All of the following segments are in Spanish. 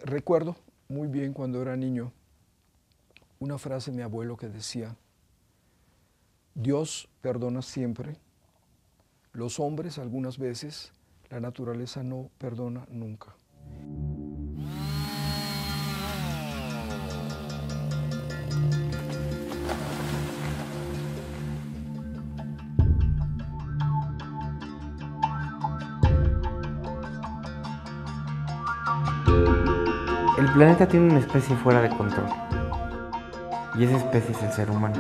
Recuerdo muy bien cuando era niño una frase de mi abuelo que decía: Dios perdona siempre, los hombres algunas veces, la naturaleza no perdona nunca. El planeta tiene una especie fuera de control, y esa especie es el ser humano.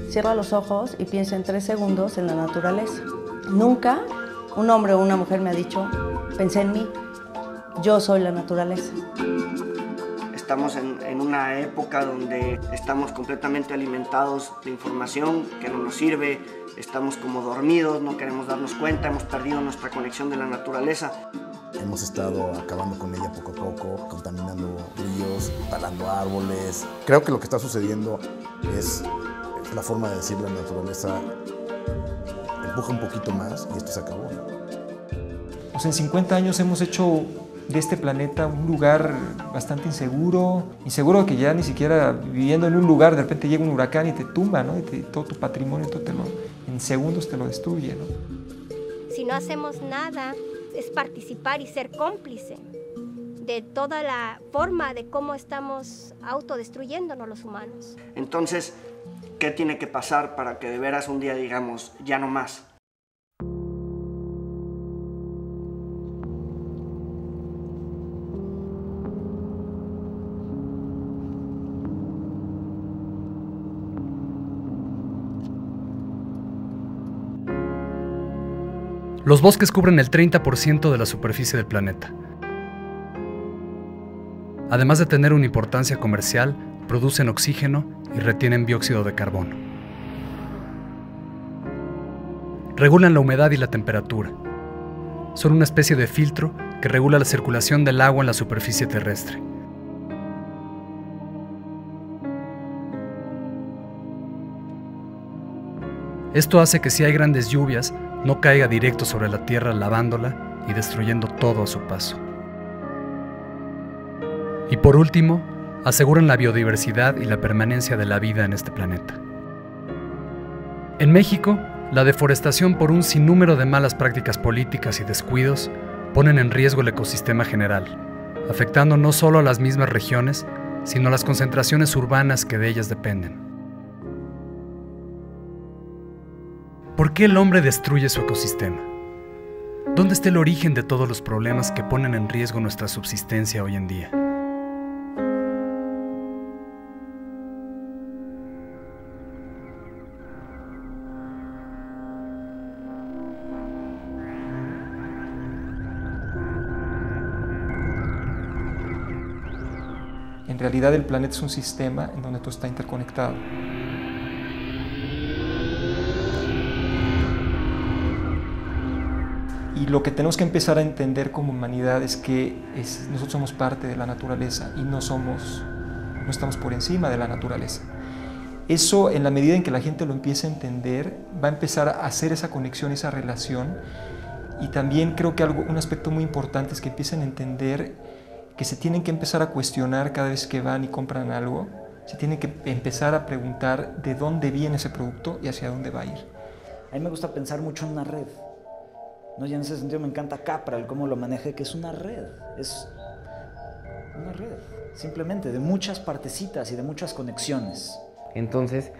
Cierra los ojos y piensa en 3 segundos en la naturaleza. Nunca un hombre o una mujer me ha dicho, pensé en mí, yo soy la naturaleza. Estamos en una época donde estamos completamente alimentados de información que no nos sirve, estamos como dormidos, no queremos darnos cuenta, hemos perdido nuestra conexión de la naturaleza. Hemos estado acabando con ella poco a poco, contaminando ríos, talando árboles. Creo que lo que está sucediendo es la forma de decir la naturaleza empuja un poquito más y esto se acabó. Pues en 50 años hemos hecho de este planeta un lugar bastante inseguro que ya ni siquiera viviendo en un lugar de repente llega un huracán y te tumba, ¿no? Y todo tu patrimonio, en segundos te lo destruye, ¿no? Si no hacemos nada, es participar y ser cómplice de toda la forma de cómo estamos autodestruyéndonos los humanos. Entonces, ¿qué tiene que pasar para que de veras un día digamos, ya no más? Los bosques cubren el 30% de la superficie del planeta. Además de tener una importancia comercial, producen oxígeno y retienen dióxido de carbono. Regulan la humedad y la temperatura. Son una especie de filtro que regula la circulación del agua en la superficie terrestre. Esto hace que si hay grandes lluvias, no caiga directo sobre la tierra lavándola y destruyendo todo a su paso. Y por último, aseguran la biodiversidad y la permanencia de la vida en este planeta. En México, la deforestación por un sinnúmero de malas prácticas políticas y descuidos ponen en riesgo el ecosistema general, afectando no solo a las mismas regiones, sino a las concentraciones urbanas que de ellas dependen. ¿Por qué el hombre destruye su ecosistema? ¿Dónde está el origen de todos los problemas que ponen en riesgo nuestra subsistencia hoy en día? En realidad el planeta es un sistema en donde todo está interconectado. Y lo que tenemos que empezar a entender como humanidad es que nosotros somos parte de la naturaleza y no estamos por encima de la naturaleza. Eso, en la medida en que la gente lo empiece a entender, va a empezar a hacer esa conexión, esa relación. Y también creo que un aspecto muy importante es que empiecen a entender que se tienen que empezar a cuestionar cada vez que van y compran algo. Se tienen que empezar a preguntar de dónde viene ese producto y hacia dónde va a ir. A mí me gusta pensar mucho en una red. ¿No? Y en ese sentido me encanta Capra, cómo lo maneja, que es una red. Es una red, simplemente, de muchas partecitas y de muchas conexiones. Entonces,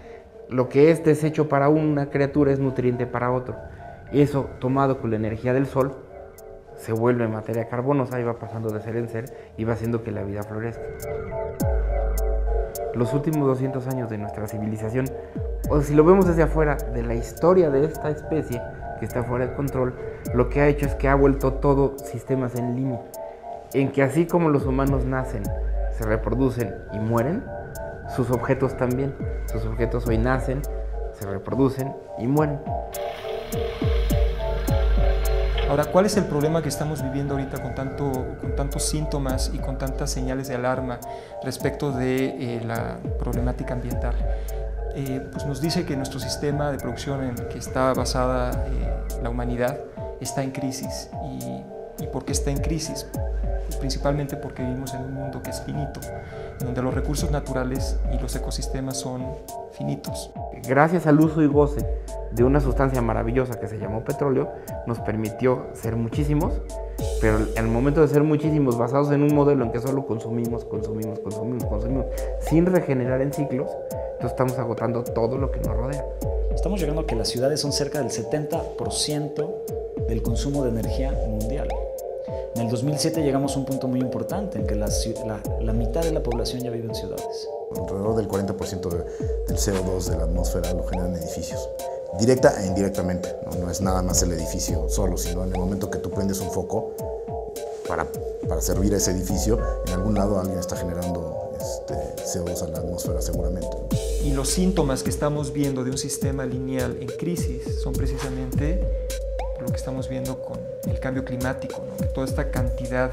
lo que es desecho para una criatura es nutriente para otro. Y eso, tomado con la energía del sol, se vuelve materia carbonosa y va pasando de ser en ser y va haciendo que la vida florezca. Los últimos 200 años de nuestra civilización, o si lo vemos desde afuera, de la historia de esta especie que está fuera de control, lo que ha hecho es que ha vuelto todo sistemas en línea, en que así como los humanos nacen, se reproducen y mueren, sus objetos también. Sus objetos hoy nacen, se reproducen y mueren. Ahora, ¿cuál es el problema que estamos viviendo ahorita con tantos síntomas y con tantas señales de alarma respecto de la problemática ambiental? Pues nos dice que nuestro sistema de producción en el que está basada la humanidad está en crisis. ¿Y por qué está en crisis? Principalmente porque vivimos en un mundo que es finito, donde los recursos naturales y los ecosistemas son finitos. Gracias al uso y goce de una sustancia maravillosa que se llamó petróleo, nos permitió ser muchísimos, pero en el momento de ser muchísimos basados en un modelo en que solo consumimos, sin regenerar en ciclos, entonces estamos agotando todo lo que nos rodea. Estamos llegando a que las ciudades son cerca del 70% del consumo de energía mundial. En el 2007 llegamos a un punto muy importante en que la mitad de la población ya vive en ciudades. Alrededor del 40% del CO2 de la atmósfera lo generan edificios, directa e indirectamente. No es nada más el edificio solo, sino en el momento que tú prendes un foco para servir a ese edificio, en algún lado alguien está generando CO2 a la atmósfera seguramente. Y los síntomas que estamos viendo de un sistema lineal en crisis son precisamente lo que estamos viendo con el cambio climático, ¿no? Que toda esta cantidad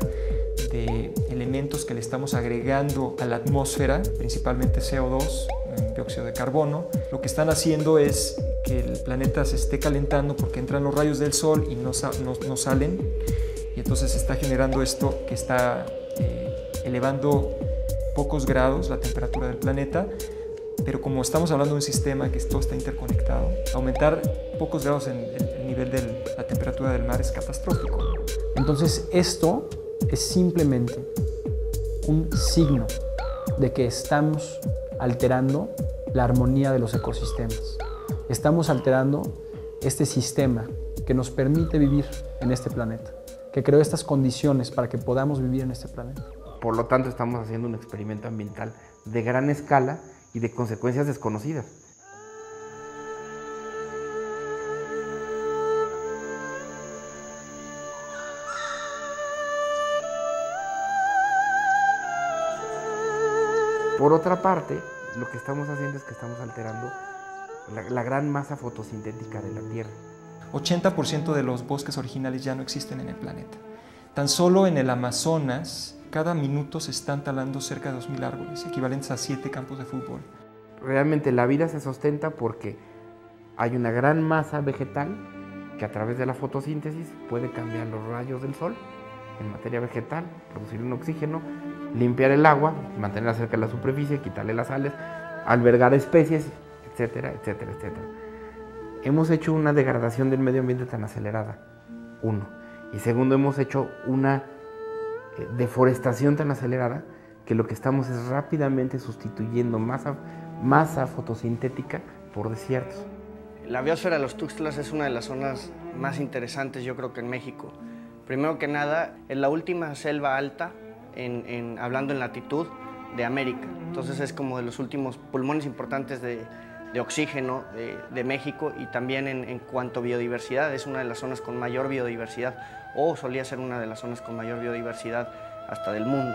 de elementos que le estamos agregando a la atmósfera, principalmente CO2, dióxido de carbono, lo que están haciendo es que el planeta se esté calentando porque entran los rayos del sol y no salen, y entonces se está generando esto que está elevando pocos grados la temperatura del planeta, pero como estamos hablando de un sistema que todo está interconectado, aumentar pocos grados en el nivel de la temperatura del mar es catastrófico. Entonces esto es simplemente un signo de que estamos alterando la armonía de los ecosistemas. Estamos alterando este sistema que nos permite vivir en este planeta, que creó estas condiciones para que podamos vivir en este planeta. Por lo tanto, estamos haciendo un experimento ambiental de gran escala y de consecuencias desconocidas. Por otra parte, lo que estamos haciendo es que estamos alterando la gran masa fotosintética de la Tierra. 80% de los bosques originales ya no existen en el planeta. Tan solo en el Amazonas, cada minuto se están talando cerca de 2.000 árboles, equivalentes a 7 campos de fútbol. Realmente la vida se sustenta porque hay una gran masa vegetal que a través de la fotosíntesis puede cambiar los rayos del sol en materia vegetal, producir un oxígeno, limpiar el agua, mantenerla cerca de la superficie, quitarle las sales, albergar especies, etcétera, etcétera, etcétera. Hemos hecho una degradación del medio ambiente tan acelerada, uno. Y segundo, hemos hecho una deforestación tan acelerada que lo que estamos es rápidamente sustituyendo masa fotosintética por desiertos. La biosfera de los Tuxtlas es una de las zonas más interesantes, yo creo que en México. Primero que nada, es la última selva alta, hablando en latitud, de América. Entonces es como de los últimos pulmones importantes de oxígeno de México, y también en cuanto a biodiversidad es una de las zonas con mayor biodiversidad, o solía ser una de las zonas con mayor biodiversidad hasta del mundo.